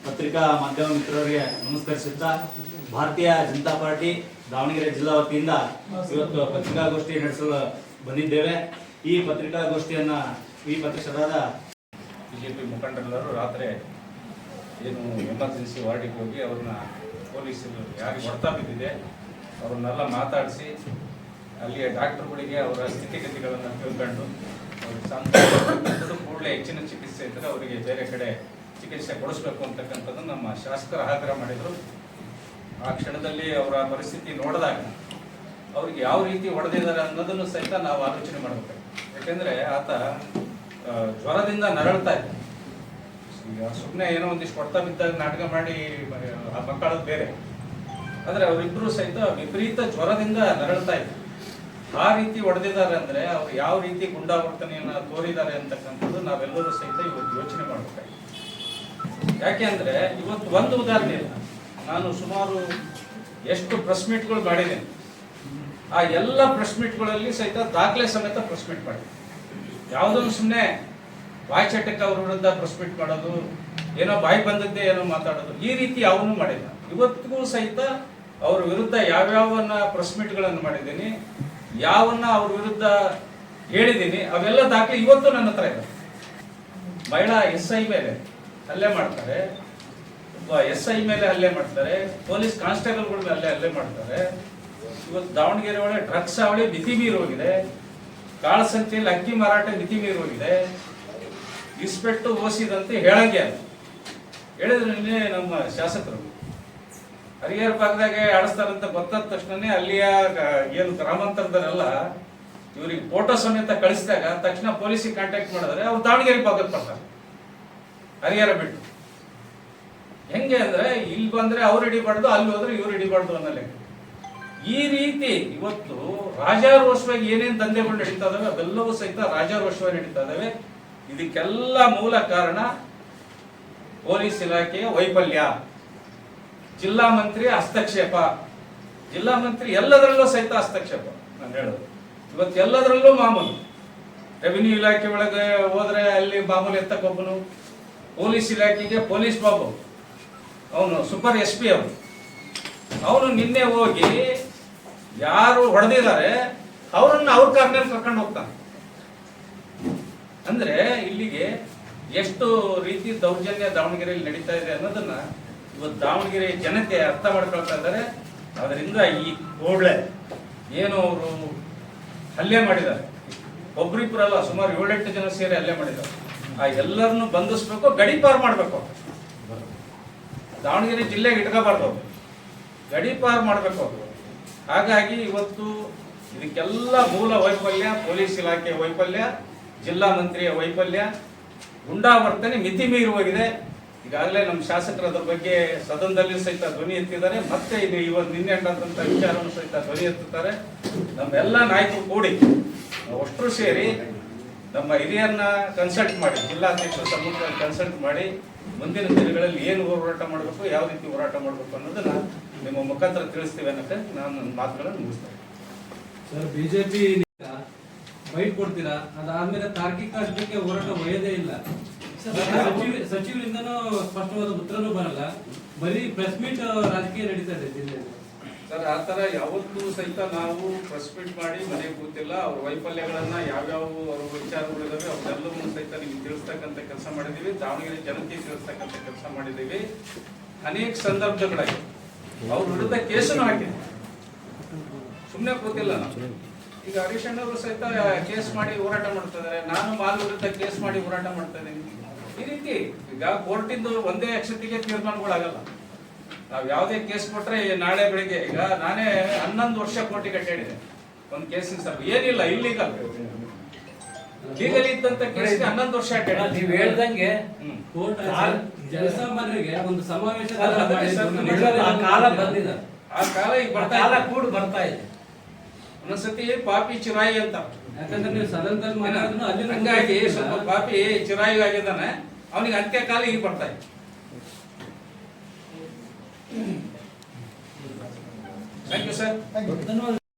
ಪತ್ರಿಕಾ ಮಾಧ್ಯಮ ಮಿತ್ರರಿಗೆ ನಮಸ್ಕರಿಸುತ್ತಾ ಭಾರತೀಯ ಜನತಾ ಪಾರ್ಟಿ ದಾವಣಗೆರೆ ಜಿಲ್ಲಾ ವತಿಯಿಂದ ಇವತ್ತು ಪತ್ರಿಕಾಗೋಷ್ಠಿ ನಡೆಸಲು ಬಂದಿದ್ದೇವೆ. ಈ ಪತ್ರಿಕಾಗೋಷ್ಠಿಯನ್ನು ಈ ಪತ್ರಕರ್ತರಾದ ಬಿಜೆಪಿ ಮುಖಂಡರೆಲ್ಲರೂ ರಾತ್ರಿ ಏನು ಎಮರ್ಜೆನ್ಸಿ ವಾರ್ಡಿಗೆ ಹೋಗಿ ಅವ್ರನ್ನ ಪೊಲೀಸರು ಯಾರಿಗೆ ಹೊಡೆತ ಬಿದ್ದಿದೆ ಅವ್ರನ್ನೆಲ್ಲ ಮಾತಾಡಿಸಿ ಅಲ್ಲಿಯ ಡಾಕ್ಟರ್ಗಳಿಗೆ ಅವರ ಸ್ಥಿತಿಗತಿಗಳನ್ನು ತಿಳ್ಕೊಂಡು ಅವ್ರಿಗೆ ಕೂಡಲೇ ಹೆಚ್ಚಿನ ಚಿಕಿತ್ಸೆ ಇದ್ದರೆ ಅವರಿಗೆ ಬೇರೆ ಕಡೆ ಚಿಕಿತ್ಸೆ ಕೊಡಿಸ್ಬೇಕು ಅಂತಕ್ಕಂಥದ್ದು ನಮ್ಮ ಶಾಸಕರು ಆಗ್ರಹ ಮಾಡಿದರು. ಆ ಕ್ಷಣದಲ್ಲಿ ಅವರ ಪರಿಸ್ಥಿತಿ ನೋಡಿದಾಗ ಅವ್ರಿಗೆ ಯಾವ ರೀತಿ ಹೊಡೆದಿದ್ದಾರೆ ಅನ್ನೋದನ್ನು ಸಹಿತ ನಾವು ಆಲೋಚನೆ ಮಾಡಬೇಕು. ಯಾಕೆಂದರೆ ಆತ ಜ್ವರದಿಂದ ನರಳ್ತಾ ಇದ್ದ. ಈಗ ಸುಮ್ಮನೆ ಏನೋ ಒಂದಿಷ್ಟು ಹೊಡೆತ ಬಿದ್ದಾಗ ನಾಟಕ ಮಾಡಿ ಮಕ್ಕಳದ್ದು ಬೇರೆ, ಆದರೆ ಅವರಿಬ್ಬರು ಸಹಿತ ವಿಪರೀತ ಜ್ವರದಿಂದ ನರಳ್ತಾ ಇದ್ರು. ಆ ರೀತಿ ಹೊಡೆದಿದ್ದಾರೆ ಅಂದರೆ ಅವ್ರು ಯಾವ ರೀತಿ ಗುಂಡಾವರ್ತನೆಯನ್ನು ತೋರಿದ್ದಾರೆ ಅಂತಕ್ಕಂಥದ್ದು ನಾವೆಲ್ಲರೂ ಸಹಿತ ಇವತ್ತು ಯೋಚನೆ ಮಾಡಬೇಕಾಗಿದೆ. ಯಾಕೆ ಅಂದರೆ ಇವತ್ತು ಒಂದು ಉದಾಹರಣೆ ಇಲ್ಲ, ನಾನು ಸುಮಾರು ಎಷ್ಟು ಪ್ರೆಸ್ ಮೀಟ್ಗಳು ಮಾಡಿದ್ದೇನೆ. ಆ ಎಲ್ಲ ಪ್ರೆಸ್ ಮೀಟ್ಗಳಲ್ಲಿ ಸಹಿತ ದಾಖಲೆ ಸಮೇತ ಪ್ರೆಸ್ ಮೀಟ್ ಮಾಡಿದೆ. ಯಾವುದನ್ನು ಸುಮ್ಮನೆ ಬಾಯಿ ಚಟಕ್ಕೆ ಅವ್ರ ವಿರುದ್ಧ ಪ್ರೆಸ್ ಮೀಟ್ ಮಾಡೋದು, ಏನೋ ಬಾಯಿ ಬಂದದ್ದೇ ಏನೋ ಮಾತಾಡೋದು, ಈ ರೀತಿ ಯಾವನ್ನೂ ಮಾಡಿಲ್ಲ. ಇವತ್ತಿಗೂ ಸಹಿತ ಅವ್ರ ವಿರುದ್ಧ ಯಾವ್ಯಾವನ್ನ ಪ್ರೆಸ್ ಮೀಟ್ಗಳನ್ನು ಮಾಡಿದ್ದೀನಿ, ಯಾವನ್ನ ಅವ್ರ ವಿರುದ್ಧ ಹೇಳಿದ್ದೀನಿ, ಅವೆಲ್ಲ ದಾಖಲೆ ಇವತ್ತು ನನ್ನ ಹತ್ರ ಇದೆ. ಮಹಿಳಾ SI ಮೇಲೆ ಹಲ್ಲೆ ಮಾಡ್ತಾರೆ, ಒಬ್ಬ SI ಮೇಲೆ ಹಲ್ಲೆ ಮಾಡ್ತಾರೆ, ಪೊಲೀಸ್ ಕಾನ್ಸ್ಟೇಬಲ್ಗಳ ಮೇಲೆ ಹಲ್ಲೆ ಮಾಡ್ತಾರೆ. ಇವತ್ತು ದಾವಣಗೆರೆ ಒಳಗೆ ಡ್ರಗ್ಸ್ ಅವಳಿ ಮಿತಿ ಮೀರಿ ಹೋಗಿದೆ, ಕಾಳಸಂತೆಯಲ್ಲಿ ಅಕ್ಕಿ ಮಾರಾಟ ಮಿತಿ ಮೀರಿ ಹೋಗಿದೆ. ಇಸ್ಪೆಟ್ಟು ಓಸಿದಂತೆ ಹೇಳಂಗೆ ಅಲ್ಲ ಹೇಳಿದ್ರೆ ನಿನ್ನೆ ನಮ್ಮ ಶಾಸಕರು ಹರಿಹರ ಭಾಗದಾಗೆ ಆಡಿಸ್ತಾರಂತ ಗೊತ್ತಾದ ತಕ್ಷಣನೇ ಅಲ್ಲಿಯ ಏನು ಗ್ರಾಮಾಂತರದವರೆಲ್ಲ ಇವ್ರಿಗೆ ಫೋಟೋ ಸಮೇತ ಕಳಿಸಿದಾಗ ತಕ್ಷಣ ಪೊಲೀಸಿಗೆ ಕಾಂಟ್ಯಾಕ್ಟ್ ಮಾಡಿದ್ರೆ ಅವ್ರು ದಾವಣಗೆರೆ ಭಾಗಕ್ಕೆ ಬರ್ತಾರೆ, ಹರಿಹರ ಬಿಟ್ಟು. ಹೆಂಗೆ ಅಂದ್ರೆ ಇಲ್ಲಿ ಬಂದ್ರೆ ಅವ್ರು ಹಿಡಿಬಾರ್ದು, ಅಲ್ಲಿ ಹೋದ್ರೆ ಇವ್ರು ಹಿಡಿಬಾರ್ದು ಅನ್ನೋಲ್ಲ. ಈ ರೀತಿ ಇವತ್ತು ರಾಜಾರೋಷವಾಗಿ ಏನೇನು ದಂಧೆಗಳು ನಡೀತಾ ಇದಾವೆ ಅವೆಲ್ಲವೂ ಸಹಿತ ರಾಜಾರೋಷವಾಗಿ ನಡೀತಾ ಇದಾವೆ. ಇದಕ್ಕೆಲ್ಲ ಮೂಲ ಕಾರಣ ಪೊಲೀಸ್ ಇಲಾಖೆಯ ವೈಫಲ್ಯ, ಜಿಲ್ಲಾ ಮಂತ್ರಿ ಹಸ್ತಕ್ಷೇಪ. ಜಿಲ್ಲಾ ಮಂತ್ರಿ ಎಲ್ಲದರಲ್ಲೂ ಸಹಿತ ಹಸ್ತಕ್ಷೇಪ. ನಾನು ಹೇಳೋದು ಇವತ್ತು ಎಲ್ಲದರಲ್ಲೂ ಮಾಮೂಲು. ರೆವಿನ್ಯೂ ಇಲಾಖೆ ಒಳಗೆ ಹೋದ್ರೆ ಅಲ್ಲಿ ಮಾಮೂಲು ಎತ್ತಕ್ಕೊಬ್ಬನು, ಪೊಲೀಸ್ ಇಲಾಖೆಗೆ ಪೊಲೀಸ್ ಬಾಬು ಅವನು ಸೂಪರ್ SP ಅವನು ನಿನ್ನೆ ಹೋಗಿ ಯಾರು ಹೊಡೆದಿದ್ದಾರೆ ಅವರನ್ನು ಅವ್ರ ಕಾರ್ನಲ್ಲಿ ಕರ್ಕೊಂಡು ಹೋಗ್ತಾನೆ. ಅಂದ್ರೆ ಇಲ್ಲಿಗೆ ಎಷ್ಟು ರೀತಿ ದೌರ್ಜನ್ಯ ದಾವಣಗೆರೆಯಲ್ಲಿ ನಡೀತಾ ಇದೆ ಅನ್ನೋದನ್ನ ಇವತ್ತು ದಾವಣಗೆರೆ ಜನತೆ ಅರ್ಥ ಮಾಡ್ಕೊಳ್ತಾ ಇದ್ದಾರೆ. ಅದರಿಂದ ಈ ಕೂಡಲೇ ಏನು ಅವರು ಹಲ್ಲೆ ಮಾಡಿದ್ದಾರೆ, ಒಬ್ರಿಬ್ಬರಲ್ಲ ಸುಮಾರು 7-8 ಜನ ಸೇರಿ ಹಲ್ಲೆ ಮಾಡಿದ್ದಾರೆ. ಆ ಎಲ್ಲರನ್ನು ಬಂಧಿಸ್ಬೇಕು, ಗಡೀಪಾರು ಮಾಡಬೇಕು. ದಾವಣಗೆರೆ ಜಿಲ್ಲೆಗೆ ಇಟ್ಕೋಬಾರ್ದು, ಗಡೀಪಾರು ಮಾಡಬೇಕು. ಹಾಗಾಗಿ ಇವತ್ತು ಇದಕ್ಕೆಲ್ಲ ಮೂಲ ವೈಫಲ್ಯ ಪೊಲೀಸ್ ಇಲಾಖೆ ವೈಫಲ್ಯ, ಜಿಲ್ಲಾ ಮಂತ್ರಿಯ ವೈಫಲ್ಯ, ಗುಂಡಾವರ್ತನೆ ಮಿತಿ ಮೀರಿ ಹೋಗಿದೆ. ಈಗಾಗಲೇ ನಮ್ಮ ಶಾಸಕರು ಅದರ ಬಗ್ಗೆ ಸದನದಲ್ಲಿ ಸಹಿತ ಧ್ವನಿ ಎತ್ತಿದ್ದಾರೆ. ಮತ್ತೆ ಇದು ಇವತ್ತು ನಿನ್ನೆ ಅಂದಂತ ವಿಚಾರವನ್ನು ಸಹಿತ ಧ್ವನಿ ಎತ್ತುತ್ತಾರೆ. ನಮ್ಮೆಲ್ಲ ನಾಯಕರು ಕೂಡಿ ಅಷ್ಟರು ಸೇರಿ ನಮ್ಮ ಹಿರಿಯರನ್ನ ಕನ್ಸಲ್ಟ್ ಮಾಡಿ, ಜಿಲ್ಲಾಧ್ಯಕ್ಷರು ಸಮ್ಮುಖ ಕನ್ಸಲ್ಟ್ ಮಾಡಿ ಮುಂದಿನ ದಿನಗಳಲ್ಲಿ ಏನು ಹೋರಾಟ ಮಾಡಬೇಕು, ಯಾವ ರೀತಿ ಹೋರಾಟ ಮಾಡಬೇಕು ಅನ್ನೋದನ್ನ ನಿಮ್ಮ ಮುಖಾಂತರ ತಿಳಿಸ್ತೀವಿ ಅನ್ನೋಕ್ಕೆ ನಾನು ನನ್ನ ಮಾತುಗಳನ್ನು ಮುಗಿಸ್ತೇನೆ. ಸರ್, ಬಿಜೆಪಿ ಬೈಟ್ ಕೊಡ್ತೀರಾ, ಅದಾದ್ಮೇಲೆ ತಾರ್ಕಿಕ ಅಷ್ಟಕ್ಕೆ ಹೋರಾಟ ಒಯ್ಯದೇ ಇಲ್ಲ. ಸಚಿವರಿಂದನೂ ಸ್ಪಷ್ಟವಾದ ಉತ್ತರನೂ ಬರಲ್ಲ, ಬರೀ ಪ್ರೆಸ್ ಮೀಟ್ ರಾಜಕೀಯ ನಡೀತಾ ಇದೆ ಜಿಲ್ಲೆಯಲ್ಲಿ. ಸರ್, ಆ ಥರ ಯಾವತ್ತೂ ಸಹಿತ ನಾವು ಪ್ರೆಸ್ ಮೀಟ್ ಮಾಡಿ ಮನೆಗೆ ಕೂತಿಲ್ಲ. ಅವ್ರ ವೈಫಲ್ಯಗಳನ್ನ ಯಾವ್ಯಾವ ಅವ್ರ ವಿಚಾರಗಳಿದಾವೆ ಅವನ್ನೆಲ್ಲವನ್ನೂ ಸಹಿತ ನಿಮ್ಗೆ ತಿಳಿಸ್ತಕ್ಕಂಥ ಕೆಲಸ ಮಾಡಿದ್ದೀವಿ. ದಾವಣಗೆರೆ ಜನತೆ ತಿಳಿಸ್ತಕ್ಕಂಥ ಕೆಲಸ ಮಾಡಿದ್ದೀವಿ. ಅನೇಕ ಸಂದರ್ಭಗಳಾಗಿ ಅವ್ರ ವಿರುದ್ಧ ಕೇಸನ್ನು ಹಾಕಿದ್ವಿ, ಸುಮ್ಮನೆ ಕೂತಿಲ್ಲ ನಾವು. ಈಗ ಹರೀಶ್ ಅಣ್ಣವರು ಸಹಿತ ಕೇಸ್ ಮಾಡಿ ಹೋರಾಟ ಮಾಡ್ತಾ ಇದ್ದಾರೆ, ನಾನು ಮಾಲ್ ವಿರುದ್ಧ ಕೇಸ್ ಮಾಡಿ ಹೋರಾಟ ಮಾಡ್ತಾ ಇದ್ದೀನಿ. ಈ ರೀತಿ ಈಗ ಕೋರ್ಟಿಂದು ಒಂದೇ ಅಕ್ಷತೆಗೆ ತೀರ್ಮಾನಗಳಾಗಲ್ಲ. ನಾವು ಯಾವುದೇ ಕೇಸ್ ಕೊಟ್ರೆ ನಾಳೆ ಬೆಳಿಗ್ಗೆ, ಈಗ ನಾನೇ 11 ವರ್ಷ ಕೋರ್ಟಿಗೆ ಅಡ್ಡಾಡಿದೆ ಒಂದು ಕೇಸಿನ ಸರ್, ಏನಿಲ್ಲ ಇಲ್ಲೀಗಲ್ ಲೀಗಲ್ ಇದ್ದಂತ ಕೇಸ್ 11 ವರ್ಷ ಅಡ್ಡಾಡಿದೆ. ನೀವು ಹೇಳ್ದಂಗೆ ಜನಸಾಮಾನ್ಯರಿಗೆ ಒಂದು ಸಮಾವೇಶ ಕಾಲ ಬಂದಿದೆ, ಆ ಕಾಲ ಈಗ ಬರ್ತಾ ಇದೆ. ಒಂದೊಂದ್ಸತಿ ಪಾಪಿ ಚಿರಾಯಿ ಅಂತ, ಯಾಕಂದ್ರೆ ನೀವು ಸದನದಲ್ಲಿ ಮಾತಾಡಿದ್ರು ಹಂಗಾಗಿ ಸ್ವಲ್ಪ ಪಾಪಿ ಚಿರಾಯಿ ಆಗಿದ್ದಾನೆ, ಅವನಿಗೆ ಅಂತ್ಯಕಾಲ ಈಗ ಬರ್ತಾ ಇದೆ. Thank you sir.